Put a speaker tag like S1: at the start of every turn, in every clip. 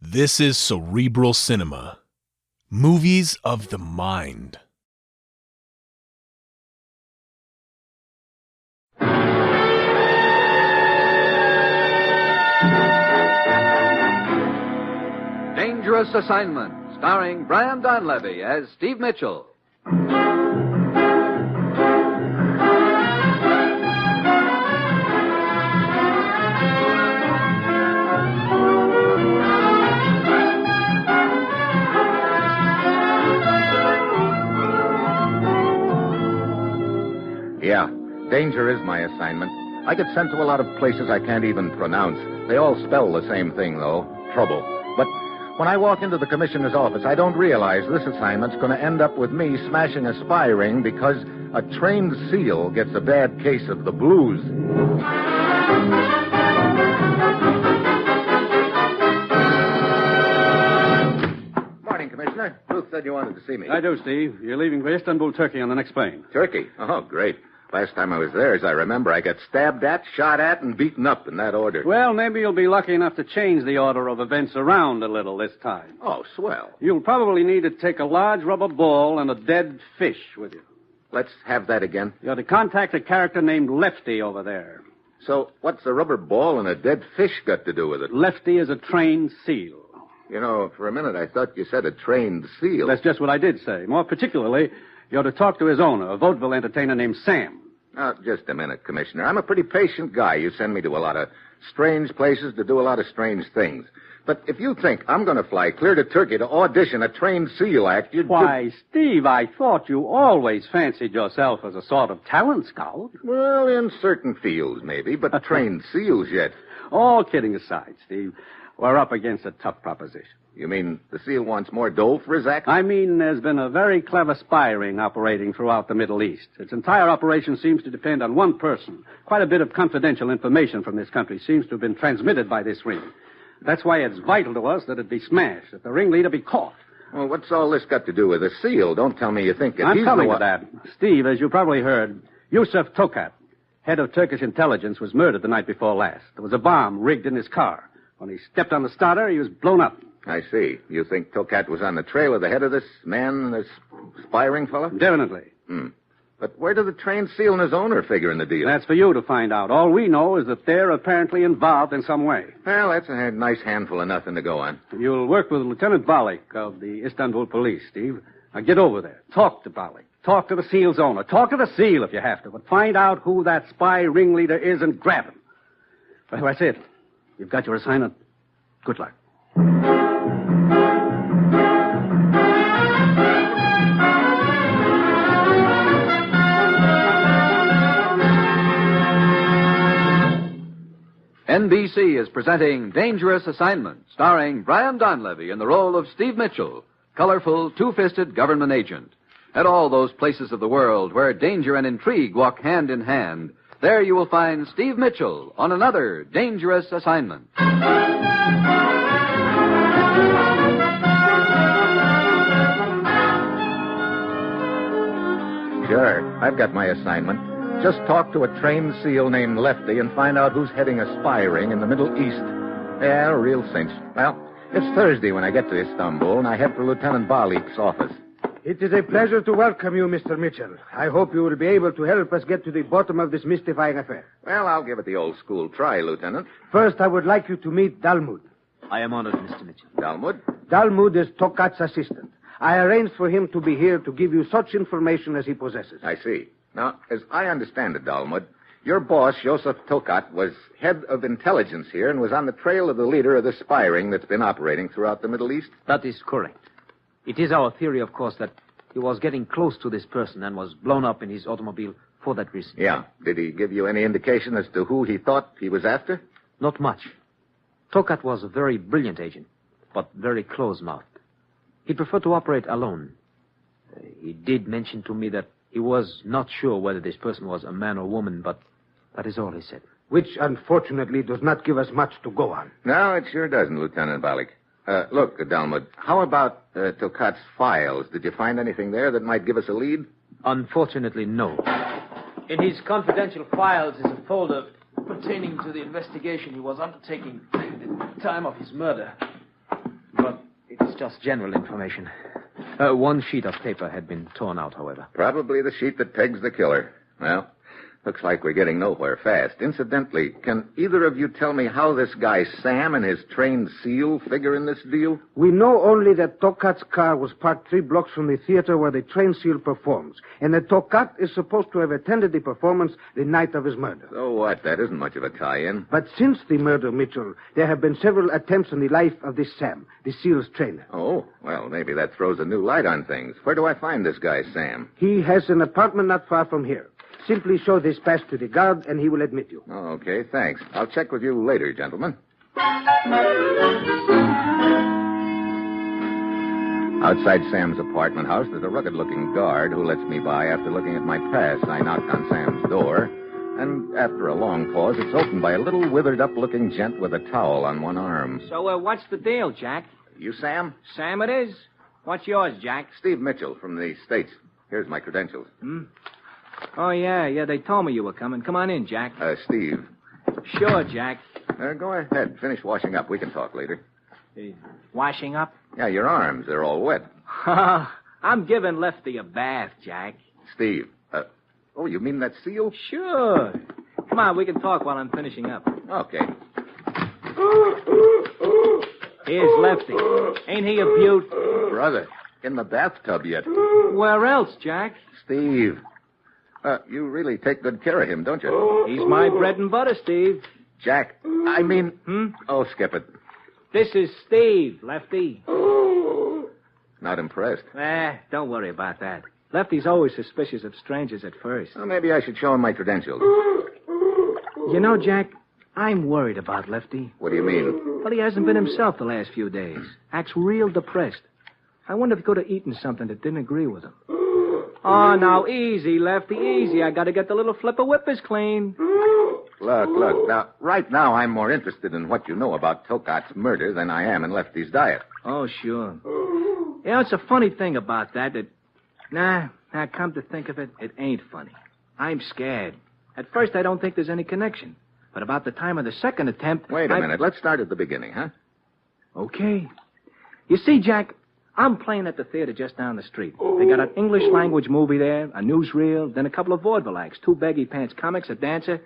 S1: This is Cerebral Cinema. Movies of the mind.
S2: Dangerous Assignment, starring Brian Donlevy as Steve Mitchell.
S3: Yeah, danger is my assignment. I get sent to a lot of places I can't even pronounce. They all spell the same thing, though, trouble. But when I walk into the commissioner's office, I don't realize this assignment's going to end up with me smashing a spy ring because a trained SEAL gets a bad case of the blues. Morning, Commissioner. Ruth said you wanted to see me.
S4: I do, Steve. You're leaving for Istanbul, Turkey on the next plane.
S3: Turkey? Oh, great. Last time I was there, as I remember, I got stabbed at, shot at, and beaten up in that order.
S4: Well, maybe you'll be lucky enough to change the order of events around a little this time.
S3: Oh, swell.
S4: You'll probably need to take a large rubber ball and a dead fish with you.
S3: Let's have that again.
S4: You're to contact a character named Lefty over there.
S3: So, what's a rubber ball and a dead fish got to do with it?
S4: Lefty is a trained SEAL.
S3: You know, for a minute I thought you said a trained SEAL.
S4: That's just what I did say. More particularly, you're to talk to his owner, a vaudeville entertainer named Sam.
S3: Now, just a minute, Commissioner. I'm a pretty patient guy. You send me to a lot of strange places to do a lot of strange things. But if you think I'm going to fly clear to Turkey to audition a trained SEAL act, you'd...
S4: Why, Steve, I thought you always fancied yourself as a sort of talent scout.
S3: Well, in certain fields, maybe, but trained SEALs yet.
S4: All kidding aside, Steve, we're up against a tough proposition.
S3: You mean the SEAL wants more dough for his act?
S4: I mean, there's been a very clever spy ring operating throughout the Middle East. Its entire operation seems to depend on one person. Quite a bit of confidential information from this country seems to have been transmitted by this ring. That's why it's vital to us that it be smashed, that the ringleader be caught.
S3: Well, what's all this got to do with a SEAL? Don't tell me you think that
S4: I'm
S3: he's
S4: coming
S3: the
S4: to
S3: one...
S4: that. Steve, as you probably heard, Yusuf Tokat, head of Turkish intelligence, was murdered the night before last. There was a bomb rigged in his car. When he stepped on the starter, he was blown up.
S3: I see. You think Tokat was on the trail of the head of this man, this spy ring fella?
S4: Definitely.
S3: But where do the trained SEAL and his owner figure in the deal?
S4: That's for you to find out. All we know is that they're apparently involved in some way.
S3: Well, that's a nice handful of nothing to go on.
S4: You'll work with Lieutenant Balik of the Istanbul police, Steve. Now get over there. Talk to Balik. Talk to the SEAL's owner. Talk to the SEAL if you have to. But find out who that spy ringleader is and grab him. Well, that's it. You've got your assignment. Good luck.
S2: NBC is presenting Dangerous Assignment, starring Brian Donlevy in the role of Steve Mitchell, colorful, two-fisted government agent. At all those places of the world where danger and intrigue walk hand in hand, there you will find Steve Mitchell on another Dangerous Assignment.
S3: Sure, I've got my assignment. Just talk to a trained SEAL named Lefty and find out who's heading a spy ring in the Middle East. Yeah, a real cinch. Well, it's Thursday when I get to Istanbul, and I head for Lieutenant Balik's office.
S5: It is a pleasure to welcome you, Mr. Mitchell. I hope you will be able to help us get to the bottom of this mystifying affair.
S3: Well, I'll give it the old school try, Lieutenant.
S5: First, I would like you to meet Dalmud.
S6: I am honored, Mr. Mitchell.
S3: Dalmud?
S5: Dalmud is Tokat's assistant. I arranged for him to be here to give you such information as he possesses.
S3: I see. Now, as I understand it, Dalmud, your boss, Yusuf Tokat, was head of intelligence here and was on the trail of the leader of the spy ring that's been operating throughout the Middle East?
S6: That is correct. It is our theory, of course, that he was getting close to this person and was blown up in his automobile for that reason.
S3: Yeah. Did he give you any indication as to who he thought he was after?
S6: Not much. Tokat was a very brilliant agent, but very close-mouthed. He preferred to operate alone. He did mention to me that he was not sure whether this person was a man or woman, but that is all he said.
S5: Which, unfortunately, does not give us much to go on.
S3: No, it sure doesn't, Lieutenant Balik. Look, Dalmud, how about Tokat's files? Did you find anything there that might give us a lead?
S6: Unfortunately, no. In his confidential files is a folder pertaining to the investigation he was undertaking at the time of his murder. But it's just general information. One sheet of paper had been torn out, however.
S3: Probably the sheet that pegs the killer. Well, looks like we're getting nowhere fast. Incidentally, can either of you tell me how this guy Sam and his trained SEAL figure in this deal?
S5: We know only that Tokat's car was parked 3 blocks from the theater where the train SEAL performs, and that Tokat is supposed to have attended the performance the night of his murder.
S3: So what? That isn't much of a tie-in.
S5: But since the murder, Mitchell, there have been several attempts on the life of this Sam, the SEAL's trainer.
S3: Oh, well, maybe that throws a new light on things. Where do I find this guy Sam?
S5: He has an apartment not far from here. Simply show this pass to the guard, and he will admit you.
S3: Oh, okay, thanks. I'll check with you later, gentlemen. Outside Sam's apartment house, there's a rugged-looking guard who lets me by after looking at my pass. I knocked on Sam's door, and after a long pause, it's opened by a little withered-up-looking gent with a towel on one arm.
S7: So, what's the deal, Jack?
S3: You Sam?
S7: Sam it is. What's yours, Jack?
S3: Steve Mitchell from the States. Here's my credentials.
S7: Oh, yeah, they told me you were coming. Come on in, Jack.
S3: Steve.
S7: Sure, Jack.
S3: Go ahead. Finish washing up. We can talk later.
S7: Washing up?
S3: Yeah, your arms. They're all wet.
S7: I'm giving Lefty a bath, Jack.
S3: Steve. Oh, you mean that seal?
S7: Sure. Come on, we can talk while I'm finishing up.
S3: Okay.
S7: Here's Lefty. Ain't he a beaut?
S3: Brother, in the bathtub yet.
S7: Where else, Jack?
S3: Steve. You really take good care of him, don't you?
S7: He's my bread and butter, Steve.
S3: Jack, I mean... Oh, skip it.
S7: This is Steve, Lefty.
S3: Not impressed.
S7: Don't worry about that. Lefty's always suspicious of strangers at first.
S3: Well, maybe I should show him my credentials.
S7: You know, Jack, I'm worried about Lefty.
S3: What do you mean?
S7: Well, he hasn't been himself the last few days. Acts real depressed. I wonder if he could have eaten something that didn't agree with him. Oh, now, easy, Lefty, easy. I got to get the little flipper whippers clean.
S3: Look. Right now, I'm more interested in what you know about Tokat's murder than I am in Lefty's diet.
S7: Oh, sure. You know, it's a funny thing about that. Nah, come to think of it, it ain't funny. I'm scared. At first, I don't think there's any connection. But about the time of the second attempt...
S3: Wait a minute. Let's start at the beginning, huh?
S7: Okay. You see, Jack, I'm playing at the theater just down the street. They got an English-language movie there, a newsreel, then a couple of vaudeville acts, 2 baggy pants comics, a dancer,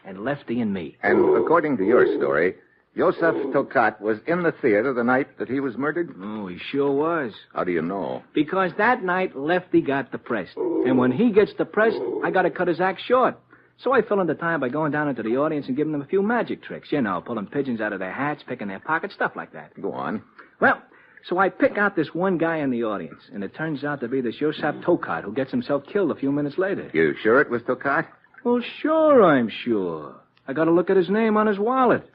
S7: and Lefty and me.
S3: And according to your story, Josef Tokat was in the theater the night that he was murdered?
S7: Oh, he sure was.
S3: How do you know?
S7: Because that night, Lefty got depressed. And when he gets depressed, I got to cut his act short. So I fill in the time by going down into the audience and giving them a few magic tricks. You know, pulling pigeons out of their hats, picking their pockets, stuff like that.
S3: Go on.
S7: Well, so I pick out this one guy in the audience, and it turns out to be this Josef Tokat who gets himself killed a few minutes later.
S3: You sure it was Tokat?
S7: Well, sure, I'm sure. I got to look at his name on his wallet.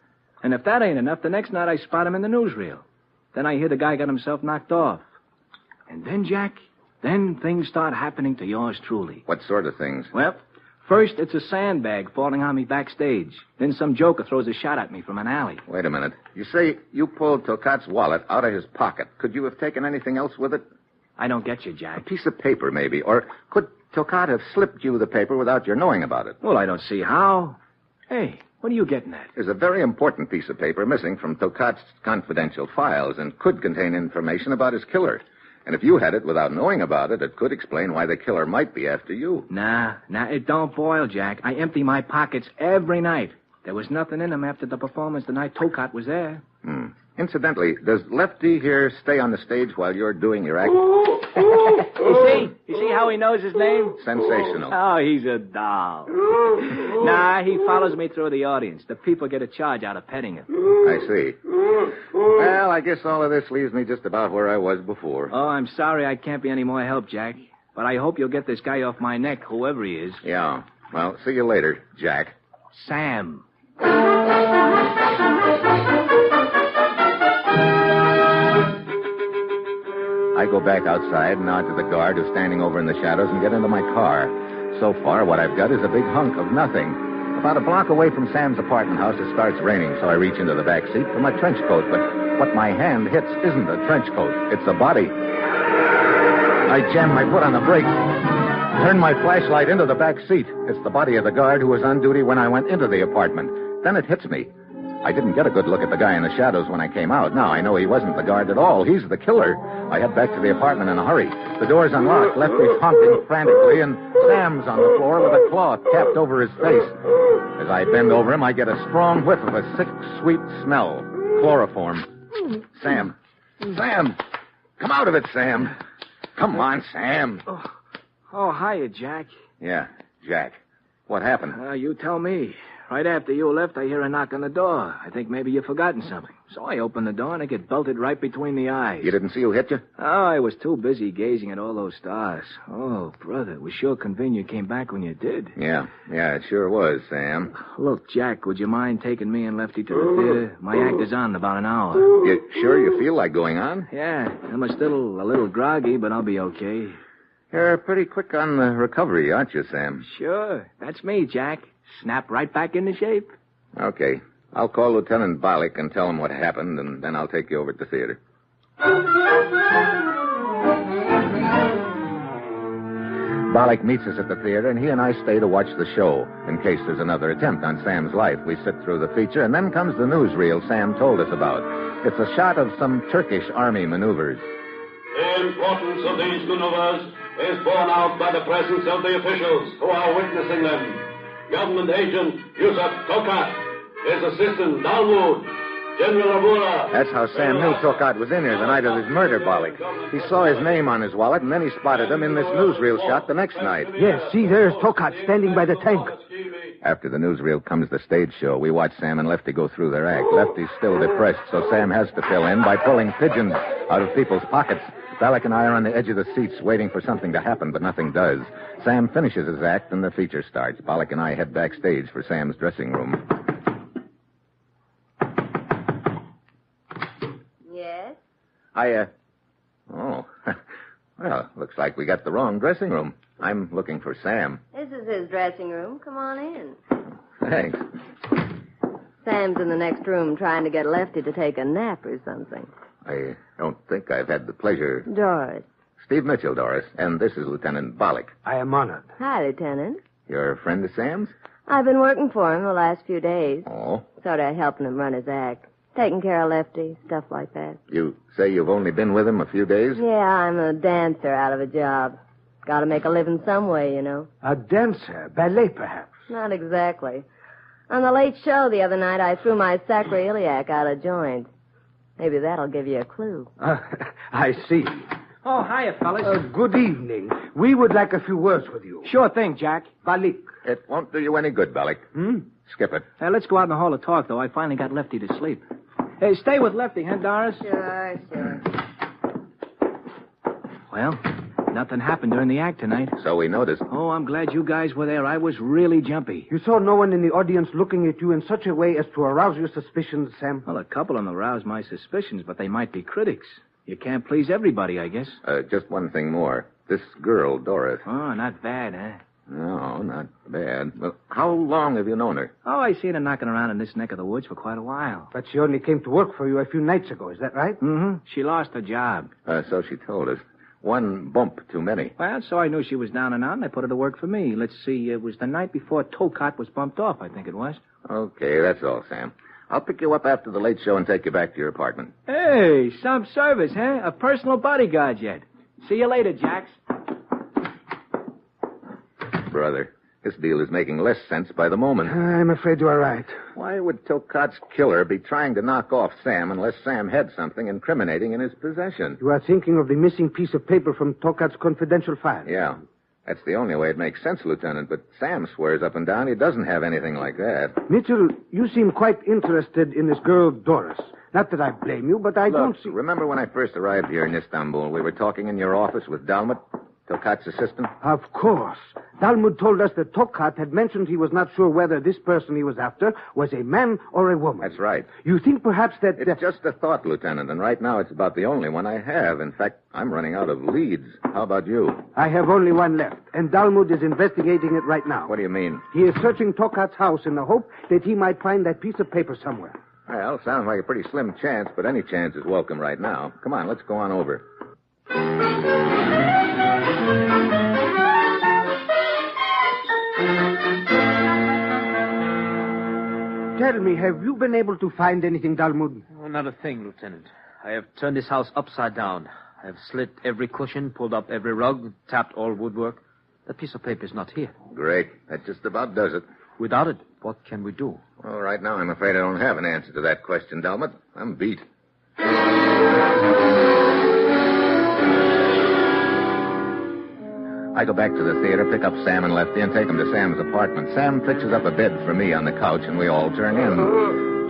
S7: And if that ain't enough, the next night I spot him in the newsreel. Then I hear the guy got himself knocked off. And then, Jack, then things start happening to yours truly.
S3: What sort of things?
S7: Well, first it's a sandbag falling on me backstage. Then some joker throws a shot at me from an alley.
S3: Wait a minute. You say you pulled Tokat's wallet out of his pocket. Could you have taken anything else with it?
S7: I don't get you,
S3: A
S7: Jack.
S3: piece of paper, maybe. Or could Tokat have slipped you the paper without your knowing about it?
S7: Well, I don't see how. Hey, what are you getting at?
S3: There's a very important piece of paper missing from Tokat's confidential files and could contain information about his killer. And if you had it without knowing about it, it could explain why the killer might be after you.
S7: Nah, it don't boil, Jack. I empty my pockets every night. There was nothing in them after the performance the night Tokat was there.
S3: Incidentally, does Lefty here stay on the stage while you're doing your act?
S7: You see how he knows his name?
S3: Sensational.
S7: Oh, he's a doll. Nah, he follows me through the audience. The people get a charge out of petting him.
S3: I see. Well, I guess all of this leaves me just about where I was before.
S7: Oh, I'm sorry I can't be any more help, Jack. But I hope you'll get this guy off my neck, whoever he is.
S3: Yeah. Well, see you later, Jack.
S7: Sam.
S3: I go back outside, nod to the guard who's standing over in the shadows, and get into my car. So far, what I've got is a big hunk of nothing. About a block away from Sam's apartment house, it starts raining, so I reach into the back seat for my trench coat. But what my hand hits isn't a trench coat. It's a body. I jam my foot on the brake. Turn my flashlight into the back seat. It's the body of the guard who was on duty when I went into the apartment. Then it hits me. I didn't get a good look at the guy in the shadows when I came out. Now I know he wasn't the guard at all. He's the killer. I head back to the apartment in a hurry. The door's unlocked. Lefty's honking frantically, and Sam's on the floor with a cloth tapped over his face. As I bend over him, I get a strong whiff of a sick, sweet smell. Chloroform. Sam. Sam! Come out of it, Sam. Come on, Sam.
S7: Oh, hiya, Jack.
S3: Yeah, Jack. What happened?
S7: You tell me. Right after you left, I hear a knock on the door. I think maybe you've forgotten something. So I open the door, and I get belted right between the eyes.
S3: You didn't see who hit you?
S7: Oh, I was too busy gazing at all those stars. Oh, brother, it was sure convenient you came back when you did.
S3: Yeah, it sure was, Sam.
S7: Look, Jack, would you mind taking me and Lefty to the theater? My act is on in about an hour.
S3: You sure you feel like going on?
S7: Yeah, I'm still a little groggy, but I'll be okay.
S3: You're pretty quick on the recovery, aren't you, Sam?
S7: Sure, that's me, Jack. Snap right back into shape.
S3: Okay. I'll call Lieutenant Bollick and tell him what happened, and then I'll take you over to the theater. Bollick meets us at the theater, and he and I stay to watch the show in case there's another attempt on Sam's life. We sit through the feature, and then comes the newsreel Sam told us about. It's a shot of some Turkish army maneuvers.
S8: The importance of these maneuvers is borne out by the presence of the officials who are witnessing them. Government agent Yusuf Tokat, his assistant Dalmud, General Abura.
S3: That's how Sam knew Tokat was in here the night of his murder, Bollick. He saw his name on his wallet, and then he spotted him in this newsreel shot the next night.
S5: Yes, see, there's Tokat standing by the tank.
S3: After the newsreel comes the stage show. We watch Sam and Lefty go through their act. Lefty's still depressed, so Sam has to fill in by pulling pigeons out of people's pockets. Bollick and I are on the edge of the seats waiting for something to happen, but nothing does. Sam finishes his act, and the feature starts. Bollick and I head backstage for Sam's dressing room.
S9: Yes?
S3: Oh. Well, looks like we got the wrong dressing room. I'm looking for Sam.
S9: This is his dressing room. Come on in.
S3: Thanks.
S9: Sam's in the next room trying to get Lefty to take a nap or something.
S3: I don't think I've had the pleasure.
S9: Doris.
S3: Steve Mitchell, Doris, and this is Lieutenant Bollick.
S5: I am honored.
S9: Hi, Lieutenant.
S3: You're a friend of Sam's?
S9: I've been working for him the last few days.
S3: Oh.
S9: Sort of helping him run his act. Taking care of Lefty, stuff like that.
S3: You say you've only been with him a few days?
S9: Yeah, I'm a dancer out of a job. Got to make a living some way, you know.
S5: A dancer? Ballet, perhaps?
S9: Not exactly. On the late show the other night, I threw my sacroiliac out of joint. Maybe that'll give you a clue.
S5: I see.
S7: Oh, hiya, fellas.
S5: Good evening. We would like a few words with you.
S7: Sure thing, Jack.
S5: Balik.
S3: It won't do you any good, Bollick. Skip it.
S7: Hey, let's go out in the hall to talk, though. I finally got Lefty to sleep. Hey, stay with Lefty, huh, Doris?
S9: Sure.
S7: Well, nothing happened during the act tonight.
S3: So we noticed.
S7: Oh, I'm glad you guys were there. I was really jumpy.
S5: You saw no one in the audience looking at you in such a way as to arouse your suspicions, Sam?
S7: Well, a couple of them aroused my suspicions, but they might be critics. You can't please everybody, I guess.
S3: Just one thing more. This girl, Doris.
S7: Oh, not bad, huh?
S3: No, not bad. Well, how long have you known her?
S7: Oh, I seen her knocking around in this neck of the woods for quite a while.
S5: But she only came to work for you a few nights ago, is that right?
S7: Mm-hmm. She lost her job.
S3: So she told us. One bump too many.
S7: Well, so I knew she was down and out, and I put her to work for me. Let's see, it was the night before Tokat was bumped off, I think it was.
S3: Okay, that's all, Sam. I'll pick you up after the late show and take you back to your apartment.
S7: Hey, some service, huh? A personal bodyguard yet. See you later, Jax.
S3: Brother, this deal is making less sense by the moment.
S5: I'm afraid you are right.
S3: Why would Tokat's killer be trying to knock off Sam unless Sam had something incriminating in his possession?
S5: You are thinking of the missing piece of paper from Tokat's confidential file.
S3: Yeah. That's the only way it makes sense, Lieutenant, but Sam swears up and down he doesn't have anything like that.
S5: Mitchell, you seem quite interested in this girl, Doris. Not that I blame you, but I don't see...
S3: Remember when I first arrived here in Istanbul, we were talking in your office with Dalmut, Tokat's assistant?
S5: Of course. Dalmud told us that Tokat had mentioned he was not sure whether this person he was after was a man or a woman.
S3: That's right.
S5: You think perhaps that...
S3: It's just a thought, Lieutenant, and right now it's about the only one I have. In fact, I'm running out of leads. How about you?
S5: I have only one left, and Dalmud is investigating it right now.
S3: What do you mean?
S5: He is searching Tokat's house in the hope that he might find that piece of paper somewhere.
S3: Well, sounds like a pretty slim chance, but any chance is welcome right now. Come on, let's go on over.
S5: Tell me, have you been able to find anything, Dalmud?
S6: Oh, not a thing, Lieutenant. I have turned this house upside down. I have slit every cushion, pulled up every rug, tapped all woodwork. That piece of paper is not here.
S3: Great. That just about does it.
S6: Without it, what can we do?
S3: Well, right now, I'm afraid I don't have an answer to that question, Dalmut. I'm beat. I go back to the theater, pick up Sam and Lefty, and take them to Sam's apartment. Sam fixes up a bed for me on the couch, and we all turn in.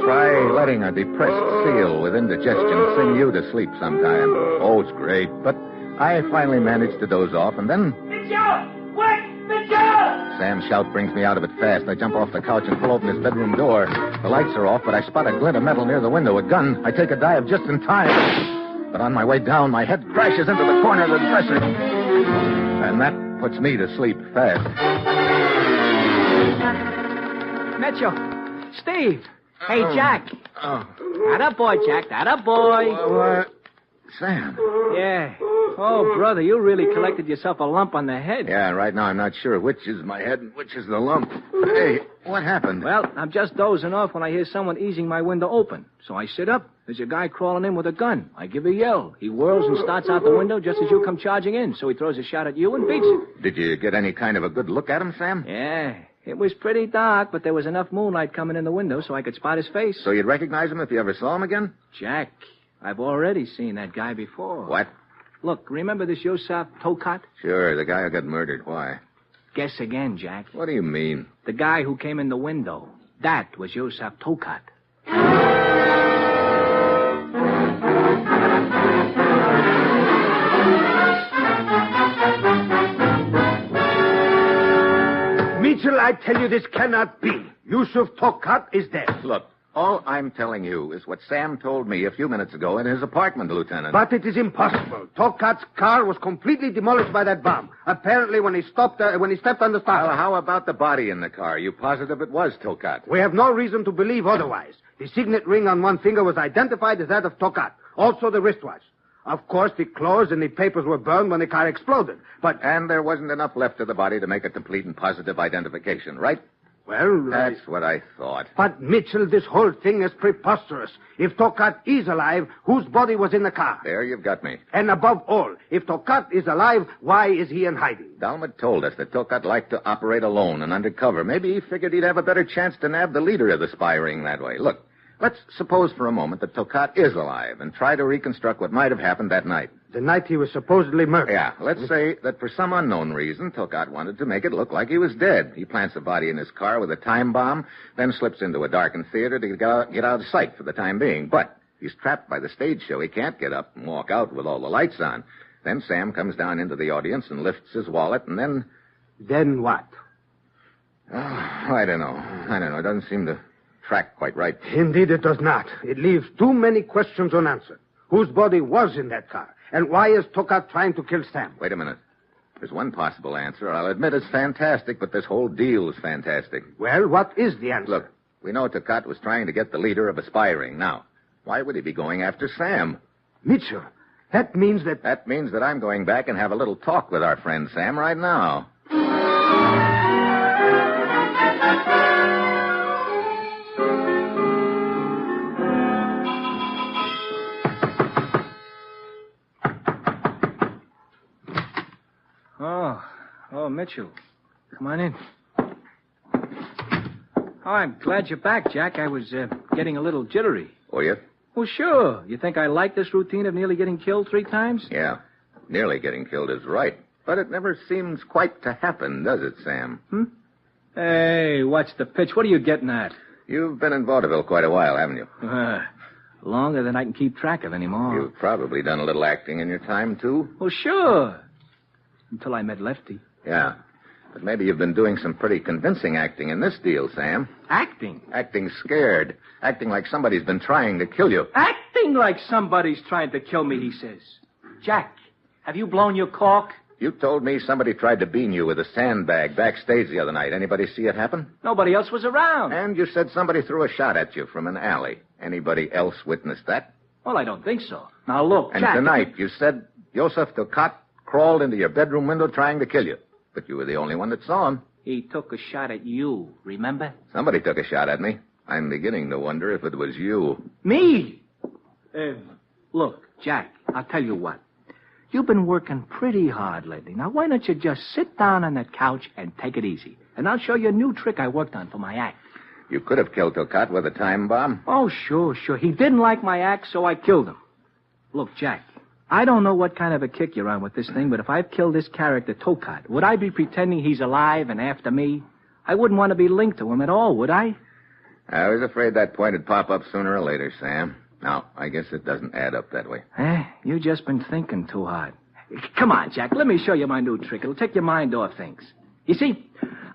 S3: Try letting a depressed seal with indigestion sing you to sleep sometime. Oh, it's great. But I finally manage to doze off, and then...
S10: Mitchell! Wait! Mitchell!
S3: Sam's shout brings me out of it fast. I jump off the couch and pull open his bedroom door. The lights are off, but I spot a glint of metal near the window. A gun. I take a dive just in time. But on my way down, my head crashes into the corner of the dresser. And that puts me to sleep fast.
S7: Mitchell. Steve. Hey, Jack. Atta boy, Jack. Atta boy.
S3: Sam.
S7: Yeah. Oh, brother, you really collected yourself a lump on the head.
S3: Yeah, right now I'm not sure which is my head and which is the lump. Hey, what happened?
S7: Well, I'm just dozing off when I hear someone easing my window open. So I sit up. There's a guy crawling in with a gun. I give a yell. He whirls and starts out the window just as you come charging in. So he throws a shot at you and beats it.
S3: Did you get any kind of a good look at him, Sam?
S7: Yeah. It was pretty dark, but there was enough moonlight coming in the window so I could spot his face.
S3: So you'd recognize him if you ever saw him again?
S7: Jack, I've already seen that guy before.
S3: What?
S7: Look, remember this Yosef Tokat?
S3: Sure, the guy who got murdered. Why?
S7: Guess again, Jack.
S3: What do you mean?
S7: The guy who came in the window. That was Yosef Tokat.
S5: Mitchell, I tell you this cannot be. Yusuf Tokat is dead.
S3: Look, all I'm telling you is what Sam told me a few minutes ago in his apartment, Lieutenant.
S5: But it is impossible. Tokat's car was completely demolished by that bomb. Apparently, when he stepped on the starter.
S3: Well, how about the body in the car? You positive it was Tokat?
S5: We have no reason to believe otherwise. The signet ring on one finger was identified as that of Tokat. Also the wristwatch. Of course, the clothes and the papers were burned when the car exploded.
S3: And there wasn't enough left of the body to make a complete and positive identification, right?
S5: Well,
S3: That's what I thought.
S5: But, Mitchell, this whole thing is preposterous. If Tokat is alive, whose body was in the car?
S3: There you've got me.
S5: And above all, if Tokat is alive, why is he in hiding?
S3: Dalmat told us that Tokat liked to operate alone and undercover. Maybe he figured he'd have a better chance to nab the leader of the spy ring that way. Look, let's suppose for a moment that Tokat is alive and try to reconstruct what might have happened that night.
S5: The night he was supposedly murdered.
S3: Yeah, let's say that for some unknown reason, Tokat wanted to make it look like he was dead. He plants the body in his car with a time bomb, then slips into a darkened theater to get out of sight for the time being. But he's trapped by the stage show. He can't get up and walk out with all the lights on. Then Sam comes down into the audience and lifts his wallet, and then...
S5: Then what?
S3: Oh, I don't know. It doesn't seem to track quite right.
S5: Indeed, it does not. It leaves too many questions unanswered. Whose body was in that car? And why is Tokat trying to kill Sam?
S3: Wait a minute. There's one possible answer. I'll admit it's fantastic, but this whole deal is fantastic.
S5: Well, what is the answer?
S3: Look, we know Tokat was trying to get the leader of a spy ring. Now, why would he be going after Sam?
S5: Mitchell, that means that...
S3: That means that I'm going back and have a little talk with our friend Sam right now.
S7: Oh, Mitchell. Come on in. Oh, I'm glad you're back, Jack. I was getting a little jittery.
S3: Were you?
S7: Well, sure. You think I like this routine of nearly getting killed 3 times?
S3: Yeah. Nearly getting killed is right. But it never seems quite to happen, does it, Sam?
S7: Hey, what's the pitch? What are you getting at?
S3: You've been in vaudeville quite a while, haven't you?
S7: Longer than I can keep track of anymore.
S3: You've probably done a little acting in your time, too.
S7: Well, sure. Until I met Lefty.
S3: Yeah. But maybe you've been doing some pretty convincing acting in this deal, Sam.
S7: Acting?
S3: Acting scared. Acting like somebody's been trying to kill you.
S7: Acting like somebody's trying to kill me, he says. Jack, have you blown your cork?
S3: You told me somebody tried to bean you with a sandbag backstage the other night. Anybody see it happen?
S7: Nobody else was around.
S3: And you said somebody threw a shot at you from an alley. Anybody else witnessed that?
S7: Well, I don't think so. Now, look,
S3: and
S7: Jack...
S3: And tonight, you said Yosef Tokat crawled into your bedroom window trying to kill you. But you were the only one that saw him.
S7: He took a shot at you, remember?
S3: Somebody took a shot at me. I'm beginning to wonder if it was you.
S7: Me? Look, Jack, I'll tell you what. You've been working pretty hard lately. Now, why don't you just sit down on that couch and take it easy? And I'll show you a new trick I worked on for my act.
S3: You could have killed Tokat with a time bomb.
S7: Oh, sure. He didn't like my act, so I killed him. Look, Jack, I don't know what kind of a kick you're on with this thing, but if I've killed this character, Tokat, would I be pretending he's alive and after me? I wouldn't want to be linked to him at all, would I?
S3: I was afraid that point would pop up sooner or later, Sam. Now, I guess it doesn't add up that way.
S7: You just been thinking too hard. Come on, Jack, let me show you my new trick. It'll take your mind off things. You see,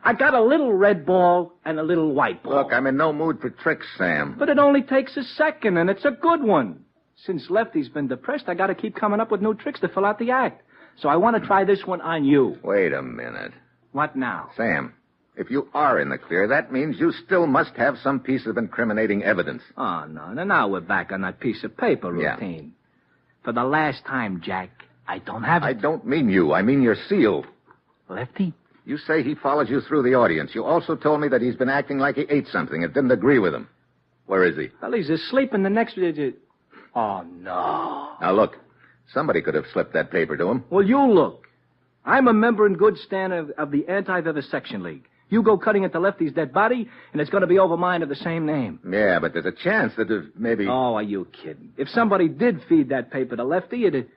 S7: I got a little red ball and a little white ball.
S3: Look, I'm in no mood for tricks, Sam.
S7: But it only takes a second, and it's a good one. Since Lefty's been depressed, I got to keep coming up with new tricks to fill out the act. So I want to try this one on you.
S3: Wait a minute.
S7: What now?
S3: Sam, if you are in the clear, that means you still must have some piece of incriminating evidence.
S7: Oh, no. Now we're back on that piece of paper routine. Yeah. For the last time, Jack, I don't have it.
S3: I don't mean you. I mean your seal.
S7: Lefty?
S3: You say he follows you through the audience. You also told me that he's been acting like he ate something. It didn't agree with him. Where is he?
S7: Well, he's asleep in the next... Oh, no.
S3: Now, look. Somebody could have slipped that paper to him.
S7: Well, you look. I'm a member in good stand of the Anti-Vivisection League. You go cutting into Lefty's dead body, and it's going to be over mine of the same name.
S3: Yeah, but there's a chance that there's maybe...
S7: Oh, are you kidding? If somebody did feed that paper to Lefty, it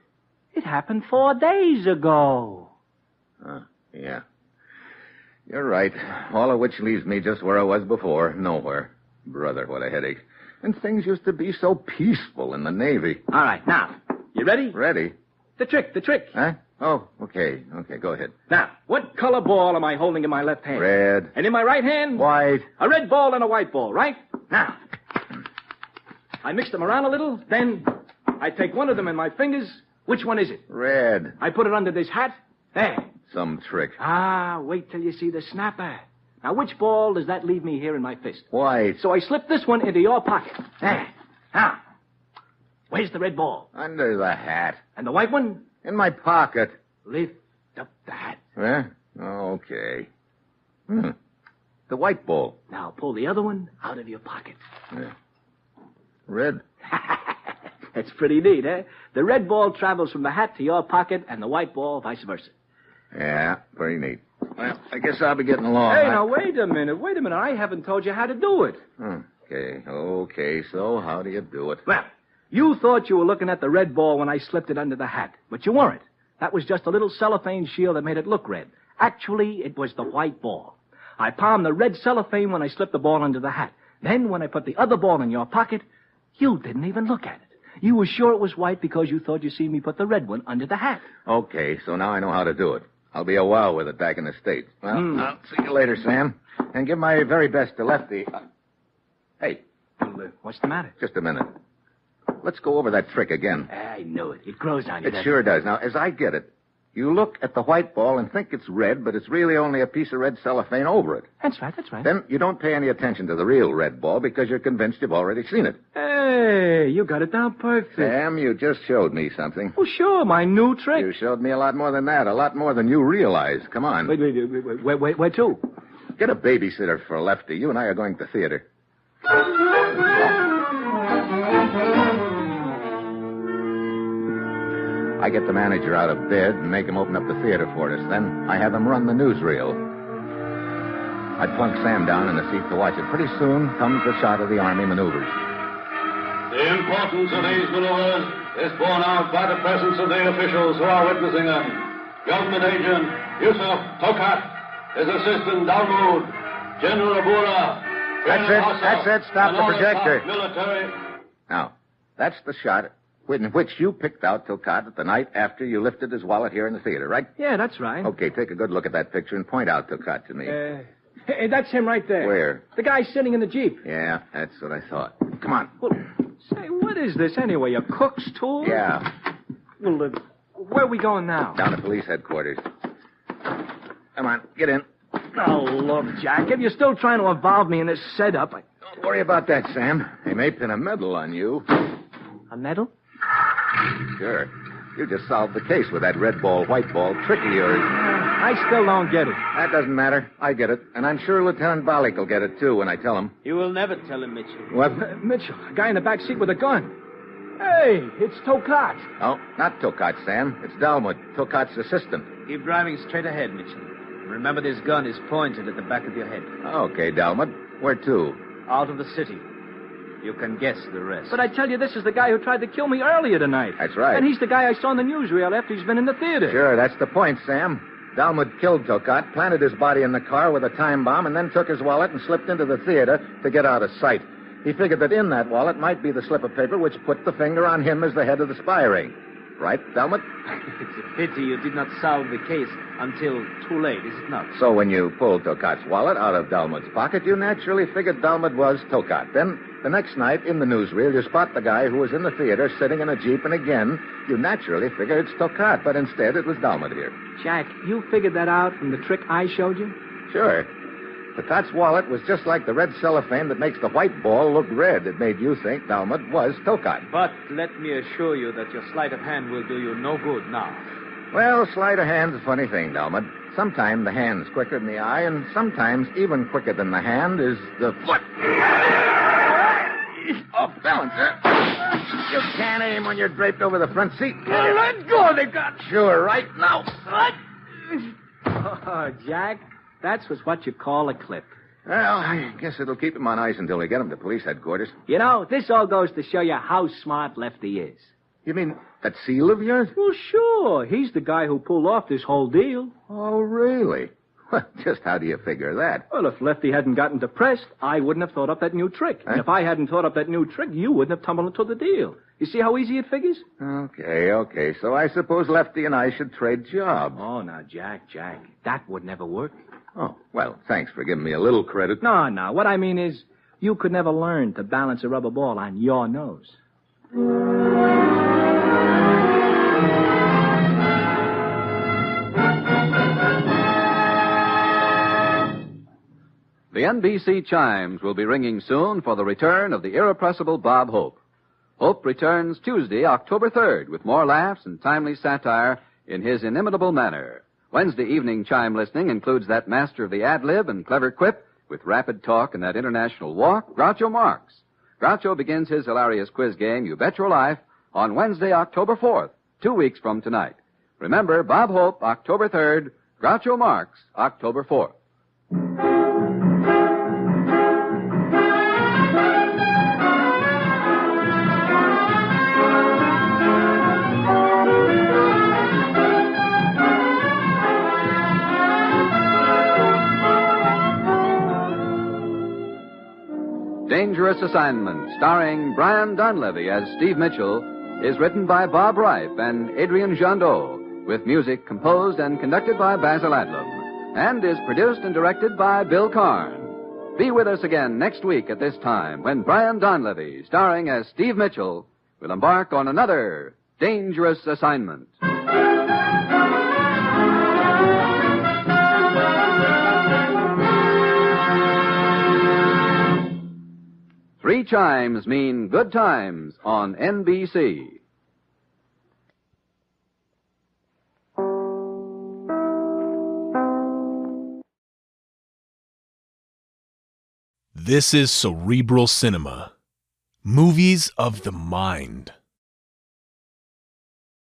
S7: happened 4 days ago.
S3: Yeah. You're right. All of which leaves me just where I was before. Nowhere. Brother, what a headache. And things used to be so peaceful in the Navy.
S7: All right, now, you ready?
S3: Ready.
S7: The trick.
S3: Huh? Oh, okay. Okay, go ahead.
S7: Now, what color ball am I holding in my left hand?
S3: Red.
S7: And in my right hand?
S3: White.
S7: A red ball and a white ball, right? Now, I mix them around a little, then I take one of them in my fingers. Which one is it?
S3: Red.
S7: I put it under this hat. There.
S3: Some trick.
S7: Wait till you see the snapper. Now, which ball does that leave me here in my fist?
S3: White.
S7: So I slip this one into your pocket. There. Now, where's the red ball?
S3: Under the hat.
S7: And the white one?
S3: In my pocket.
S7: Lift up the hat.
S3: Huh? Okay. The white ball.
S7: Now, pull the other one out of your pocket.
S3: Yeah. Red.
S7: That's pretty neat, eh? The red ball travels from the hat to your pocket, and the white ball vice versa.
S3: Yeah, pretty neat. Well, I guess I'll be getting along.
S7: Hey, now, wait a minute. I haven't told you how to do it.
S3: Okay. So how do you do it?
S7: Well, you thought you were looking at the red ball when I slipped it under the hat, but you weren't. That was just a little cellophane shield that made it look red. Actually, it was the white ball. I palmed the red cellophane when I slipped the ball under the hat. Then, when I put the other ball in your pocket, you didn't even look at it. You were sure it was white because you thought you seen me put the red one under the hat.
S3: Okay, so now I know how to do it. I'll be a wow with it back in the States. Well, I'll see you later, Sam. And give my very best to Lefty. Hey.
S7: Well, what's the matter?
S3: Just a minute. Let's go over that trick again.
S7: I knew it. It grows on you.
S3: It sure does. Now, as I get it, you look at the white ball and think it's red, but it's really only a piece of red cellophane over it.
S7: That's right.
S3: Then you don't pay any attention to the real red ball because you're convinced you've already seen it.
S7: Hey, you got it down perfect.
S3: Sam, you just showed me something.
S7: Oh, sure, my new trick.
S3: You showed me a lot more than that, a lot more than you realize. Come on.
S7: Wait, where to?
S3: Get a babysitter for Lefty. You and I are going to theater. I get the manager out of bed and make him open up the theater for us. Then I have him run the newsreel. I plunk Sam down in the seat to watch it. Pretty soon comes the shot of the Army maneuvers.
S8: The importance of these maneuvers is borne out by the presence of the officials who are witnessing them. Government agent Yusuf Tokat, his assistant Dalmood, General Abura.
S3: That's it. Stop the projector.
S8: Military.
S3: Now, that's the shot in which you picked out Tokat the night after you lifted his wallet here in the theater, right?
S7: Yeah, that's right.
S3: Okay, take a good look at that picture and point out Tokat to me.
S7: Hey, that's him right there.
S3: Where?
S7: The guy sitting in the Jeep.
S3: Yeah, that's what I thought. Come on.
S7: Well, say, what is this anyway, a cook's tool?
S3: Yeah.
S7: Well, where are we going now?
S3: Down to police headquarters. Come on, get in.
S7: Oh, look, Jack, if you're still trying to involve me in this setup,
S3: Don't worry about that, Sam. They may pin a medal on you.
S7: A medal?
S3: Sure. You just solved the case with that red ball, white ball trick of yours.
S7: I still don't get it.
S3: That doesn't matter. I get it. And I'm sure Lieutenant Bollick will get it, too, when I tell him.
S10: You will never tell him, Mitchell.
S3: What?
S7: Mitchell, a guy in the back seat with a gun. Hey, it's Tokat.
S3: Oh, not Tokat, Sam. It's Dalmud, Tokat's assistant.
S10: Keep driving straight ahead, Mitchell. Remember, this gun is pointed at the back of your head.
S3: Okay, Dalmud. Where to?
S10: Out of the city. You can guess the rest.
S7: But I tell you, this is the guy who tried to kill me earlier tonight.
S3: That's right.
S7: And he's the guy I saw in the newsreel after he's been in the theater.
S3: Sure, that's the point, Sam. Dalmud killed Tokat, planted his body in the car with a time bomb, and then took his wallet and slipped into the theater to get out of sight. He figured that in that wallet might be the slip of paper which put the finger on him as the head of the spy ring. Right, Dalmud?
S10: It's a pity you did not solve the case until too late, is it not?
S3: So when you pulled Tokat's wallet out of Dalmud's pocket, you naturally figured Dalmud was Tokat. Then, the next night, in the newsreel, you spot the guy who was in the theater sitting in a jeep, and again, you naturally figure it's Tokat, but instead it was Dalmud here.
S7: Jack, you figured that out from the trick I showed you?
S3: Sure. Tokat's wallet was just like the red cellophane that makes the white ball look red. It made you think Dalmud was Tokat.
S10: But let me assure you that your sleight of hand will do you no good now.
S3: Well, sleight of hand's a funny thing, Dalmud. Sometimes the hand's quicker than the eye, and sometimes even quicker than the hand is the foot. Off balance, huh? You can't aim when you're draped over the front seat.
S10: Let go, they got.
S3: Sure, right now.
S7: Oh, Jack, that's what you call a clip.
S3: Well, I guess it'll keep him on ice until we get him to police headquarters.
S7: You know, this all goes to show you how smart Lefty is.
S3: You mean that seal of yours?
S7: Well, sure. He's the guy who pulled off this whole deal.
S3: Oh, really? Well, just how do you figure that?
S7: Well, if Lefty hadn't gotten depressed, I wouldn't have thought up that new trick.
S3: Huh?
S7: And if I hadn't thought up that new trick, you wouldn't have tumbled into the deal. You see how easy it figures?
S3: Okay. So I suppose Lefty and I should trade jobs.
S7: Oh, now, Jack, that would never work.
S3: Oh, well, thanks for giving me a little credit.
S7: No. What I mean is, you could never learn to balance a rubber ball on your nose.
S2: The NBC chimes will be ringing soon for the return of the irrepressible Bob Hope. Hope returns Tuesday, October 3rd, with more laughs and timely satire in his inimitable manner. Wednesday evening chime listening includes that master of the ad-lib and clever quip with rapid talk and that international walk, Groucho Marx. Groucho begins his hilarious quiz game, You Bet Your Life, on Wednesday, October 4th, 2 weeks from tonight. Remember, Bob Hope, October 3rd, Groucho Marx, October 4th. Dangerous Assignment, starring Brian Donlevy as Steve Mitchell, is written by Bob Reif and Adrian Jandot, with music composed and conducted by Basil Adlam, and is produced and directed by Bill Karn. Be with us again next week at this time when Brian Donlevy, starring as Steve Mitchell, will embark on another Dangerous Assignment. Three chimes mean good times on NBC.
S1: This is Cerebral Cinema. Movies of the mind.